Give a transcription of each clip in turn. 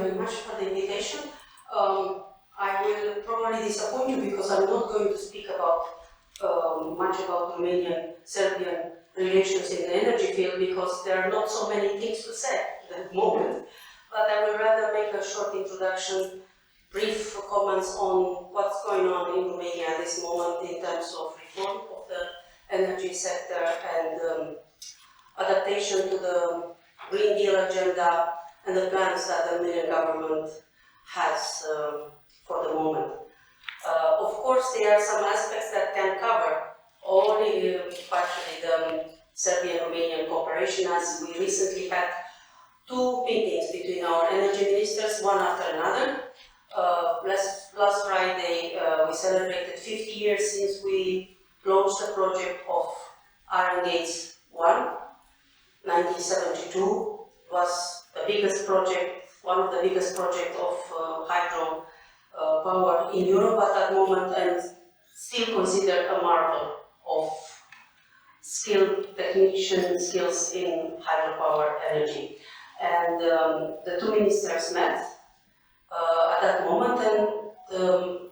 very much for the invitation. I will probably disappoint you because I'm not going to speak about much about Romanian-Serbian relations in the energy field because there are not so many things to say at the moment. But I will rather make a short introduction, brief comments on what's going on in Romania at this moment in terms of reform of the energy sector and adaptation to the Green Deal agenda and the plans that the Romanian government has for the moment. Of course, there are some aspects that can cover only partially the Serbian-Romanian cooperation, as we recently had 2 meetings between our energy ministers, one after another. Last Friday, we celebrated 50 years since we launched the project of Iron Gates 1. 1972 was the biggest project, one of the biggest projects of hydro power in Europe at that moment, and still considered a marvel of skilled technician skills in hydropower energy. And the 2 ministers met at that moment, and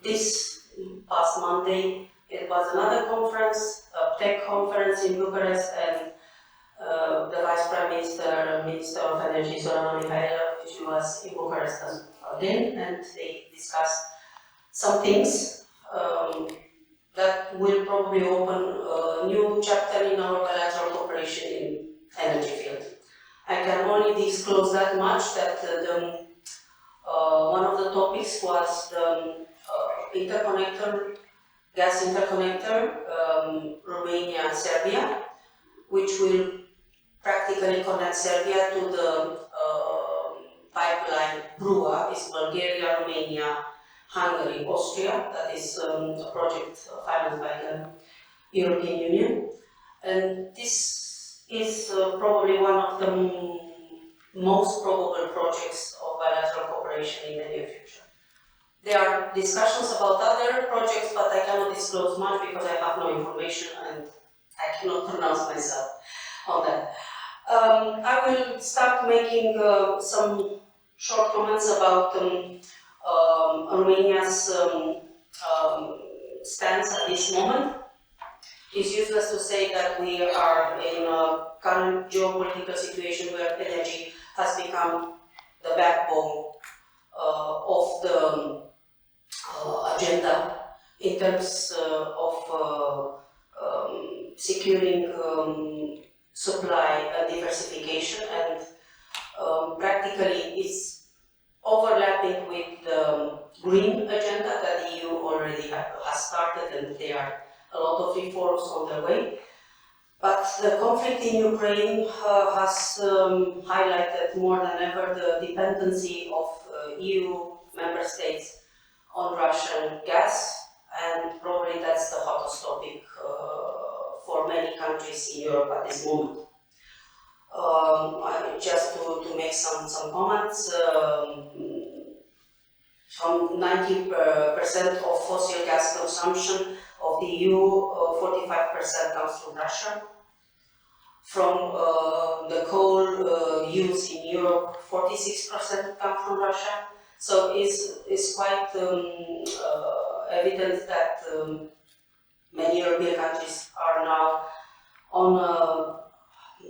this past Monday it was another conference, a tech conference in Bucharest, and the Vice Prime Minister, Minister of Energy, Zorana Mihaela, which was in Bucharest again, and they discussed some things that will probably open a new chapter in our bilateral cooperation in energy field. I can only disclose that much, that one of the topics was the interconnector, gas interconnector, Romania-Serbia, which will practically connect Serbia to the pipeline BRUA, is Bulgaria, Romania, Hungary, Austria. That is a project financed by the European Union. And this is probably one of the most probable projects of bilateral cooperation in the near future. There are discussions about other projects, but I cannot disclose much because I have no information and I cannot pronounce myself on that. I will start making some short comments about Romania's stance at this moment. It's useless to say that we are in a current geopolitical situation where energy has become the backbone of the agenda in terms of securing supply and diversification, and practically it's overlapping with the green agenda that the EU already has started, and there are a lot of reforms on their way. But the conflict in Ukraine has highlighted more than ever the dependency of EU member states on Russian gas, and probably that's the hottest topic for many countries in Europe at this moment. Just to make some comments, from 90% of fossil gas consumption of the EU, 45% comes from Russia. From the coal use in Europe, 46% come from Russia. So it's quite evident that many European countries are now on a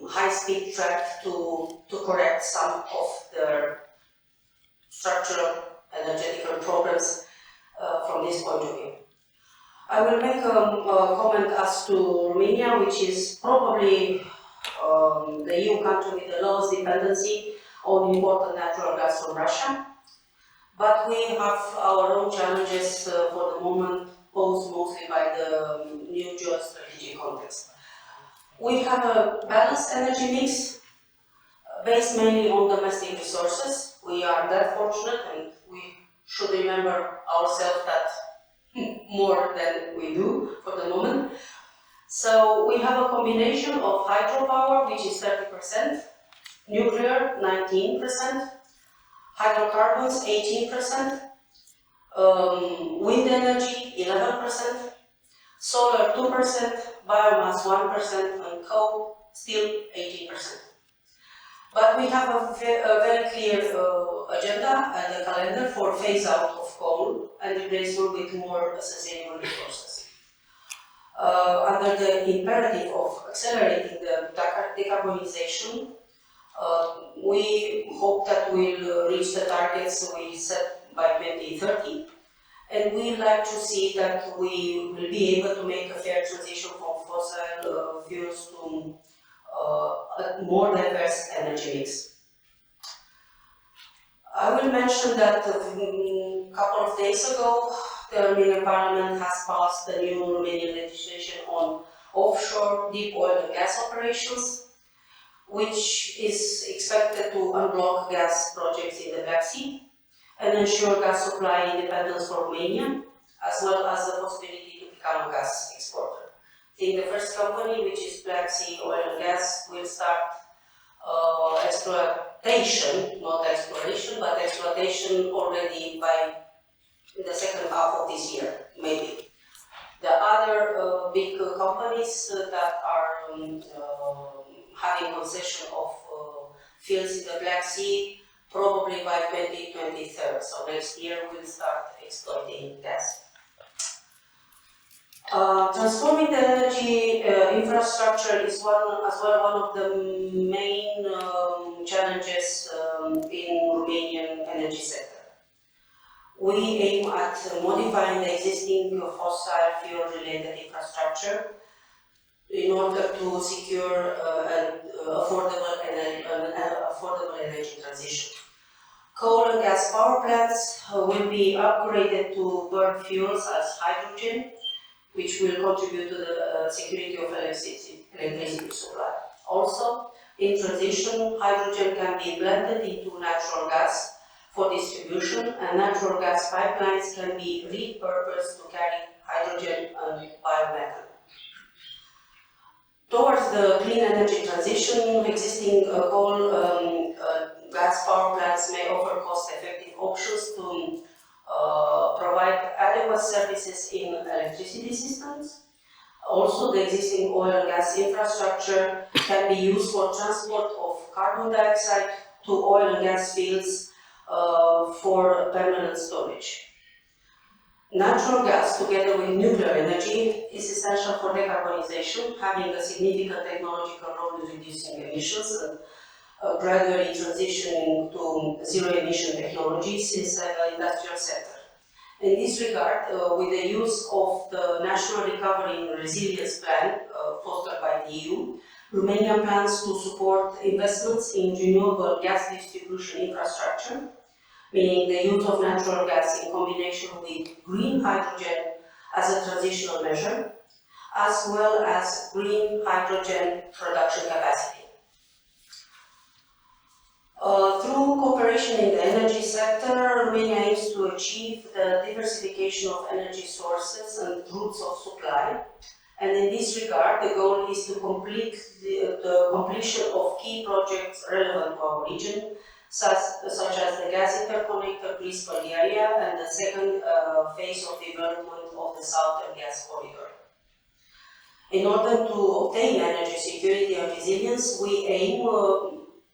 high-speed track to correct some of their structural energetical problems from this point of view. I will make a comment as to Romania, which is probably the EU country with the lowest dependency on imported natural gas from Russia. But we have our own challenges for the moment, posed mostly by the new geostrategic context. We have a balanced energy mix based mainly on domestic resources. We are that fortunate, and we should remember ourselves that more than we do for the moment. So we have a combination of hydropower, which is 30%, nuclear 19%, hydrocarbons 18%, wind energy 11%, solar 2%, biomass 1%, and coal still 18%. But we have a very clear agenda and a calendar for phase out of coal and replacement with more sustainable resources. Under the imperative of accelerating the decarbonization, we hope that we'll reach the targets we set by 2030, and we'd like to see that we will be able to make a fair transition from fossil fuels to a more diverse energy mix. I will mention that a couple of days ago, the Romanian Parliament has passed the new Romanian legislation on offshore deep oil and gas operations, which is expected to unblock gas projects in the Black Sea and ensure gas supply independence for Romania, as well as the possibility to become a gas exporter. I think the first company, which is Black Sea Oil and Gas, will start exploitation, not exploration, but exploitation already by the second half of this year, maybe. The other big companies that are having concession of fields in the Black Sea, probably by 2023, so next year we'll start exploiting gas. Transforming the energy infrastructure is one of the main challenges in Romanian energy sector. We aim at modifying the existing fossil fuel-related infrastructure in order to secure an affordable energy transition. Coal and gas power plants will be upgraded to burn fuels as hydrogen, which will contribute to the security of electricity supply. Also, in transition, hydrogen can be blended into natural gas for distribution, and natural gas pipelines can be repurposed to carry hydrogen and biomethane. Towards the clean energy transition, existing coal gas power plants may offer cost-effective options to provide adequate services in electricity systems. Also, the existing oil and gas infrastructure can be used for transport of carbon dioxide to oil and gas fields for permanent storage. Natural gas, together with nuclear energy, is essential for decarbonization, having a significant technological role in reducing emissions and gradually transitioning to zero-emission technologies in the industrial sector. In this regard, with the use of the National Recovery and Resilience Plan fostered by the EU, Romania plans to support investments in renewable gas distribution infrastructure, meaning the use of natural gas in combination with green hydrogen as a transitional measure, as well as green hydrogen production capacity. Through cooperation in the energy sector, Romania aims to achieve the diversification of energy sources and routes of supply. And in this regard, the goal is to complete the completion of key projects relevant to our region, such as the gas interconnector Plenipotentiary and the second phase of development of the Southern Gas Corridor. In order to obtain energy security and resilience, we aim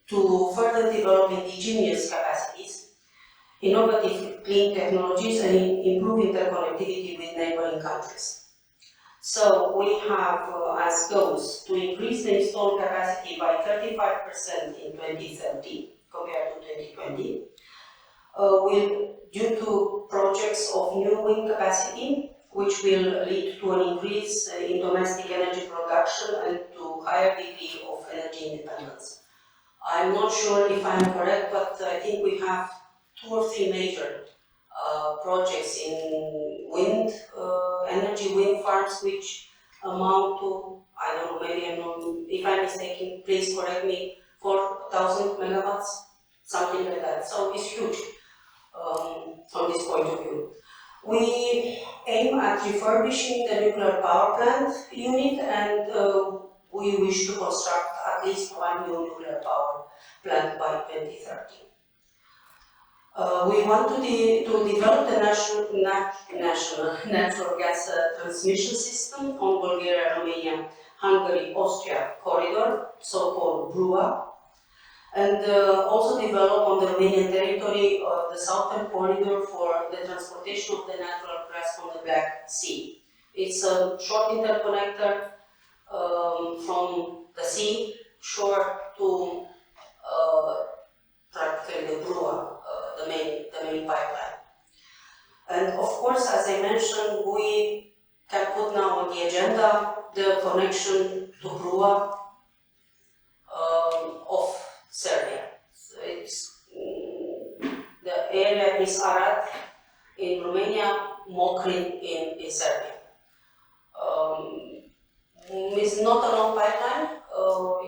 to further develop indigenous capacities, innovative clean technologies, and improve interconnectivity with neighboring countries. So we have as goals to increase the installed capacity by 35% in 2030 compared to 2020, due to projects of new wind capacity, which will lead to an increase in domestic energy production and to higher degree of energy independence. I'm not sure if I'm correct, but I think we have 2 or 3 major projects in wind, energy wind farms, which amount to, I don't know, maybe I'm not, if I'm mistaken, please correct me, 4,000 megawatts, something like that. So it's huge from this point of view. We aim at refurbishing the nuclear power plant unit, and we wish to construct at least 1 new nuclear power plant by 2030. We want to develop the national natural gas transmission system on Bulgaria, Romania, Hungary, Austria corridor, so-called BRUA, and also develop on the Romanian territory the southern corridor for the transportation of the natural gas from the Black Sea. It's a short interconnector from the sea shore to practically the Brua, the main pipeline. And of course, as I mentioned, we can put now on the agenda the connection to Brua of Serbia. So it's, the area is Arad in Romania, Mokrin in Serbia. It's not a long pipeline.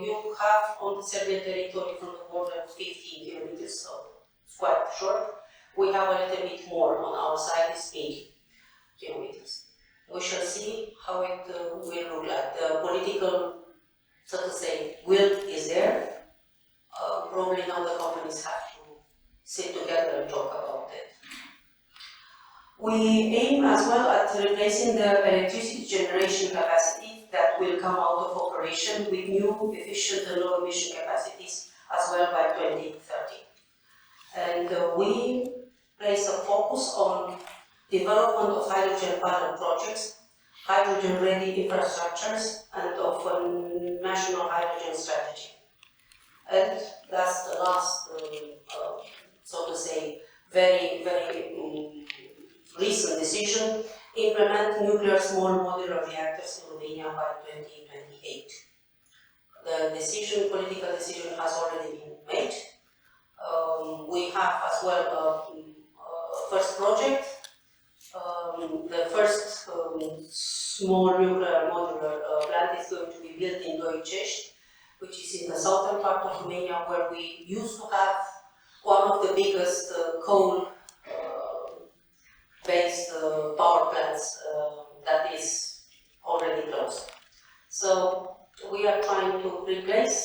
You have on the Serbian territory from the border 15 kilometers, so it's quite short. We have a little bit more on our side, is 8 kilometers. We shall see how it will look like. The political, so to say, will is there. Probably now the companies have to sit together and talk about it. We aim as well at replacing the electricity generation capacity that will come out of operation with new, efficient and low emission capacities as well by 2030. And we place a focus on development of hydrogen pilot projects, hydrogen-ready infrastructures, and of a national hydrogen strategy. And that's the last, so to say, very recent decision: implement nuclear small modular reactors in Romania by 2028. The decision, political decision, has already been made. We have as well a first project. The first small nuclear modular plant is going to be built in Doicești, which is in the southern part of Romania, where we used to have one of the biggest coal-based power plants that is already closed. So we are trying to replace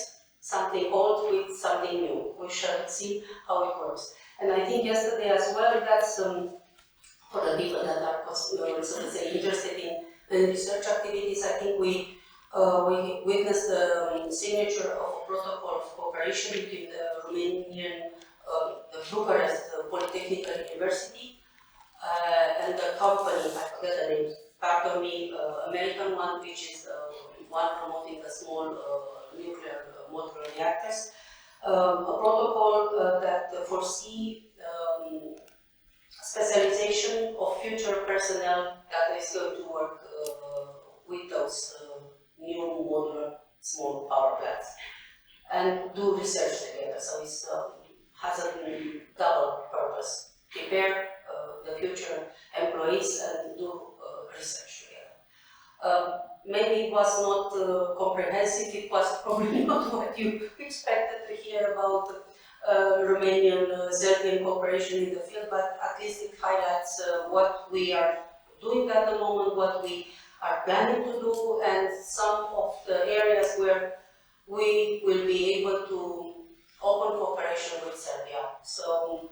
something old with something new. We shall see how it works. And I think yesterday as well, that's for the people that are, so to say, interested in research activities. I think we witnessed the signature of a protocol of cooperation between the Romanian, the Bucharest Polytechnical University and the company, I forget the name, pardon me, American one, which is one promoting the small nuclear modular reactors. A protocol that foresee specialization of future personnel that is going to work with those new modular small power plants and do research together. So it has a double purpose: prepare the future employees and do research together. Maybe it was not comprehensive. It was probably not what you expected to hear about Romanian-Serbian cooperation in the field, but at least it highlights what we are doing at the moment, what we are planning to do, and some of the areas where we will be able to open cooperation with Serbia. So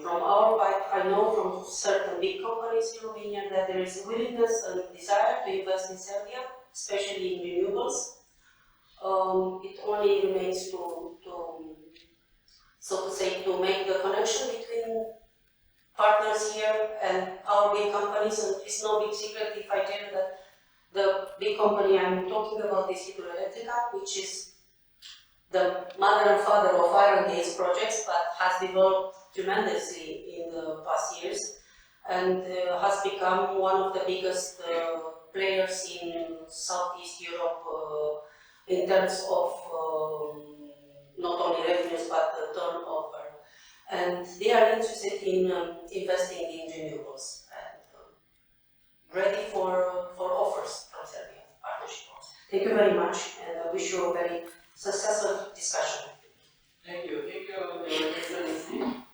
from our part, I know from certain big companies in Romania that there is willingness and desire to invest in Serbia, especially in renewables. It only remains to so to say, to make the connection between partners here and our big companies. And it's no big secret if I tell you that the big company I'm talking about is Hidroelectrica, which is the mother and father of iron gas projects, but has developed tremendously in the past years and has become one of the biggest players in Southeast Europe in terms of not only revenues but turnover. And they are interested in investing in renewables and ready for offers from Serbia, partnership offers. Thank you very much, and I wish you a very successful discussion. Thank you, Your Excellency.